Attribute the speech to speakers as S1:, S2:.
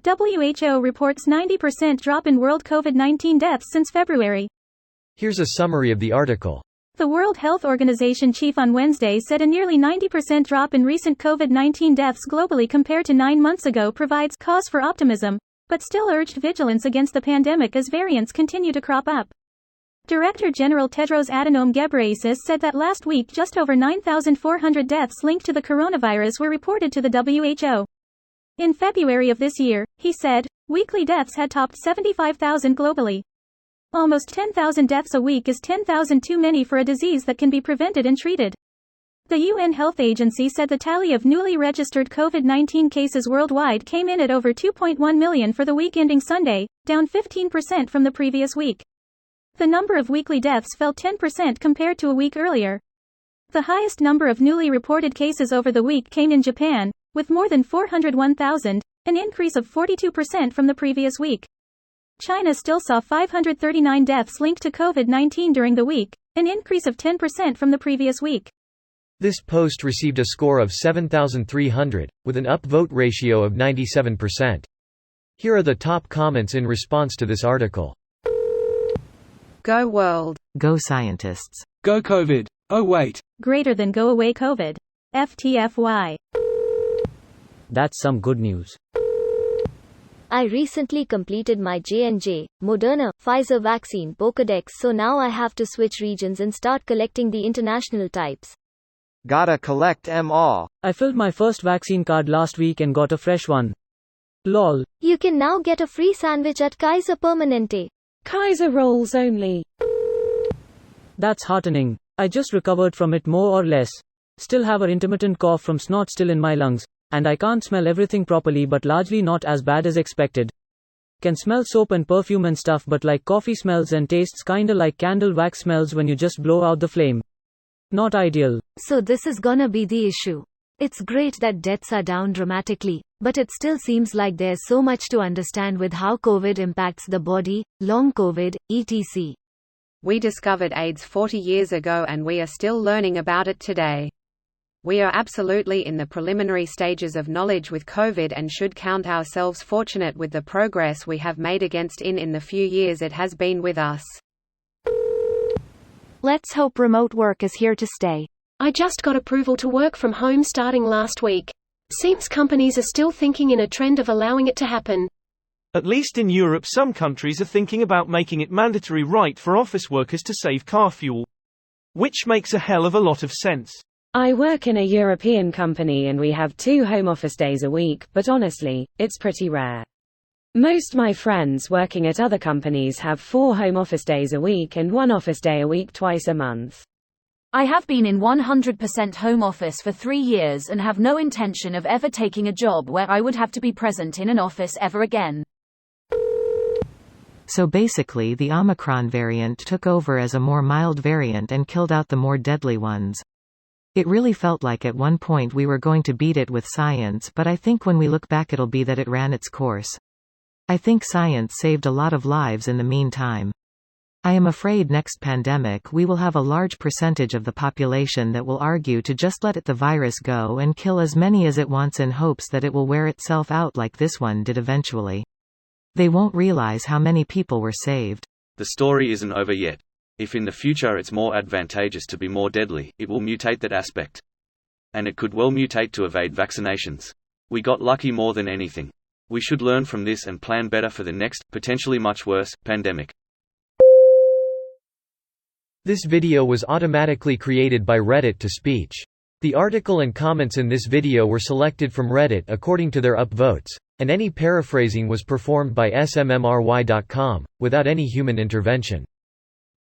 S1: WHO reports 90% drop in world COVID-19 deaths since February.
S2: Here's a summary of the article.
S1: The World Health Organization chief on Wednesday said a nearly 90% drop in recent COVID-19 deaths globally compared to 9 months ago provides cause for optimism, but still urged vigilance against the pandemic as variants continue to crop up. Director General Tedros Adhanom Ghebreyesus said that last week just over 9,400 deaths linked to the coronavirus were reported to the WHO. In February of this year, he said, weekly deaths had topped 75,000 globally. Almost 10,000 deaths a week is 10,000 too many for a disease that can be prevented and treated. The UN Health Agency said the tally of newly registered COVID-19 cases worldwide came in at over 2.1 million for the week ending Sunday, down 15% from the previous week. The number of weekly deaths fell 10% compared to a week earlier. The highest number of newly reported cases over the week came in Japan, with more than 401,000, an increase of 42% from the previous week. China still saw 539 deaths linked to COVID-19 during the week, an increase of 10% from the previous week.
S2: This post received a score of 7,300, with an upvote ratio of 97%. Here are the top comments in response to this article.
S3: Go world.
S4: Go scientists.
S5: Go COVID. Oh wait.
S1: Greater than go away COVID. FTFY.
S6: That's some good news.
S7: I recently completed my J&J, Moderna, Pfizer vaccine Pokédex, so now I have to switch regions and start collecting the international types.
S8: Gotta collect 'em all.
S6: I filled my first vaccine card last week and got a fresh one. Lol.
S7: You can now get a free sandwich at Kaiser Permanente.
S9: Kaiser rolls only.
S6: That's heartening. I just recovered from it more or less. Still have an intermittent cough from snot still in my lungs. And I can't smell everything properly, but largely not as bad as expected. Can smell soap and perfume and stuff, but like coffee smells and tastes kinda like candle wax smells when you just blow out the flame. Not ideal.
S10: So this is gonna be the issue. It's great that deaths are down dramatically, but it still seems like there's so much to understand with how COVID impacts the body, long COVID, etc.
S3: We discovered AIDS 40 years ago and we are still learning about it today. We are absolutely in the preliminary stages of knowledge with COVID and should count ourselves fortunate with the progress we have made against in the few years it has been with us.
S9: Let's hope remote work is here to stay. I just got approval to work from home starting last week. Seems companies are still thinking in a trend of allowing it to happen.
S5: At least in Europe, some countries are thinking about making it mandatory right for office workers to save car fuel. Which makes a hell of a lot of sense.
S9: I work in a European company and we have 2 home office days a week, but honestly, it's pretty rare. Most my friends working at other companies have 4 home office days a week and 1 office day a week twice a month.
S11: I have been in 100% home office for 3 years and have no intention of ever taking a job where I would have to be present in an office ever again.
S4: So basically the Omicron variant took over as a more mild variant and killed out the more deadly ones. It really felt like at one point we were going to beat it with science, but I think when we look back it'll be that it ran its course. I think science saved a lot of lives in the meantime. I am afraid next pandemic we will have a large percentage of the population that will argue to just let the virus go and kill as many as it wants in hopes that it will wear itself out like this one did eventually. They won't realize how many people were saved.
S12: The story isn't over yet. If in the future it's more advantageous to be more deadly, it will mutate that aspect. And it could well mutate to evade vaccinations. We got lucky more than anything. We should learn from this and plan better for the next, potentially much worse, pandemic.
S2: This video was automatically created by Reddit to speech. The article and comments in this video were selected from Reddit according to their upvotes, and any paraphrasing was performed by smmry.com, without any human intervention.